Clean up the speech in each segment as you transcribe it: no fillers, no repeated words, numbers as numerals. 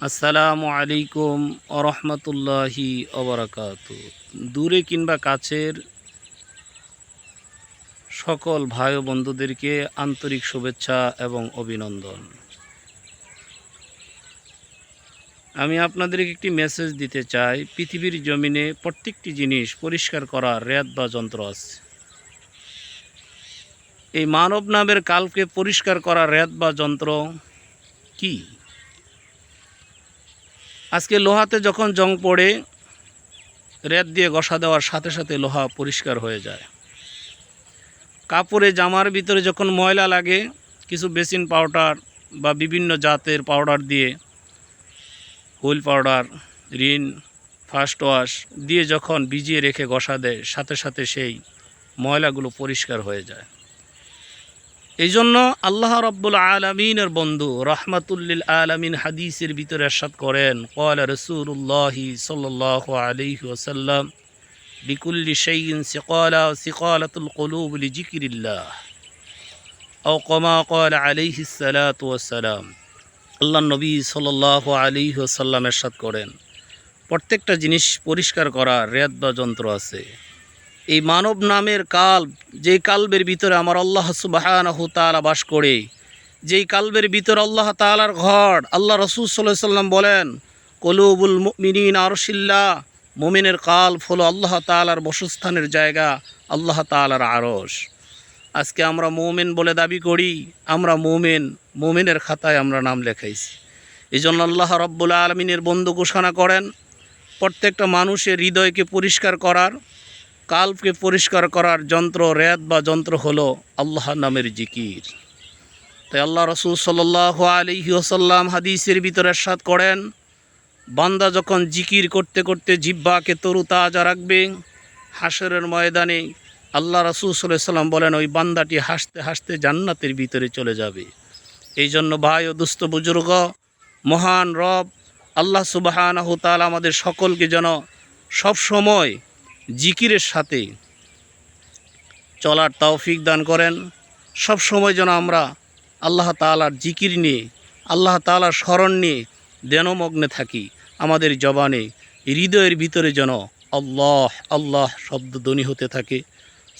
আসসালামু আলাইকুম আরহামতুল্লাহি ওবারাকাতু। দূরে কিংবা কাছের সকল ভাই ও বন্ধুদেরকে আন্তরিক শুভেচ্ছা এবং অভিনন্দন। আমি আপনাদেরকে একটি মেসেজ দিতে চাই। পৃথিবীর জমিনে প্রত্যেকটি জিনিস পরিষ্কার করার রেয়াত বা যন্ত্র আছে। এই মানব নামের কালকে পরিষ্কার করার রেয়াত বা যন্ত্র কি? আজকে লোহাতে যখন জং পড়ে রেত দিয়ে ঘষা দেওয়ার সাথে সাথে লোহা পরিষ্কার হয়ে যায়। কাপড়ে জামার ভিতরে যখন ময়লা লাগে কিছু বেসিন পাউডার বা বিভিন্ন জাতের পাউডার দিয়ে, wheel powder, Rin, first wash দিয়ে যখন ভিজিয়ে রেখে ঘষা দেয় সাথে সাথে সেই ময়লাগুলো পরিষ্কার হয়ে যায়। এই জন্য আল্লাহ রাব্বুল আলামিনের বন্ধু রাহমাতুল্লিল আলামিন হাদিসের ভিতরে ইরশাদ করেন, ক্বালা রাসূলুল্লাহি সাল্লাল্লাহু আলাইহি ওয়াসাল্লাম, বিকুল্লি শাইইন সিকালা সিকালাতুল কুলুব লিযিকরিল্লাহ, আও কামা ক্বালা আলাইহিস সালাতু ওয়াসসালাম। আল্লাহর নবী সাল্লাল্লাহু আলাইহি ওয়াসাল্লাম ইরশাদ করেন, প্রত্যেকটা জিনিস পরিষ্কার করার রেয়াত বা যন্ত্র আছে। এই মানব নামের কাল্ব, যেই কাল্বের ভিতরে আমার আল্লাহ সুবহানাহু তাআলা বাস করে, যেই কাল্বের ভিতরে আল্লাহ তাআলার ঘর, আল্লাহ রাসূল সাল্লাল্লাহু আলাইহি ওয়াসাল্লাম বলেন, কুলুবুল মুমিনিন আরশিল্লাহ, মুমিনের কাল্ব হলো আল্লাহ তাআলার বসস্থানের জায়গা, আল্লাহ তাআলার আরশ। আজকে আমরা মুমিন বলে দাবি করি, আমরা মুমিনের খাতায় আমরা নাম লেখাইছি। এই জন্য আল্লাহ রাব্বুল আলামিনের বন্ধু ঘোষণা করেন, প্রত্যেকটা মানুষের হৃদয়কে পরিষ্কার করার, কাল্বকে পরিষ্কার করার যন্ত্র, রেয়াত বা যন্ত্র হলো আল্লাহ নামের জিকির। তাই আল্লাহ রাসূল সাল্লাল্লাহু আলাইহি ওয়াসাল্লাম হাদিসের ভিতরে ইরশাদ করেন, বান্দা যখন জিকির করতে করতে জিহ্বাকে তরুতাজা রাখবে, হাশরের ময়দানে আল্লাহ রাসূল সাল্লাল্লাহু আলাইহি ওয়াসাল্লাম বলেন ওই বান্দাটি হাসতে হাসতে জান্নাতের ভিতরে চলে যাবে। এই জন্য ভাই ও দুস্থ বুজুর্গ, মহান রব আল্লাহ সুবহানাহু তাআলা আমাদের সকলকে যেন সবসময় জিকিরের সাথে চলার তৌফিক দান করেন। সব সময় যেন আমরা আল্লাহ তাআলার জিকির নিয়ে, আল্লাহ তাআলার স্মরণ নিয়ে ধ্যানমগ্নে থাকি। আমাদের জবানে, হৃদয়ের ভিতরে যেন আল্লাহ আল্লাহ শব্দ ধ্বনি হতে থাকে।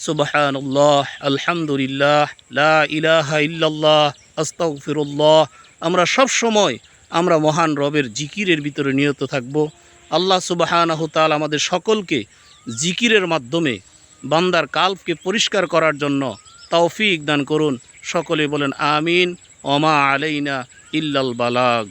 সুবহানাল্লাহ, আলহামদুলিল্লাহ, লা ইলাহা ইল্লাল্লাহ, আস্তাগফিরুল্লাহ। আমরা সব সময় আমরা মহান রবের জিকিরের ভিতরে নিয়ত থাকব। আল্লাহ সুবহানাহু তাআলা আমাদের সকলকে জিকিরের মাধ্যমে বান্দার কাল্বকে পরিষ্কার করার জন্য তৌফিক দান করুন। সকলে বলেন আমিন। ওমা আলাইনা ইল্লাল বালাগ।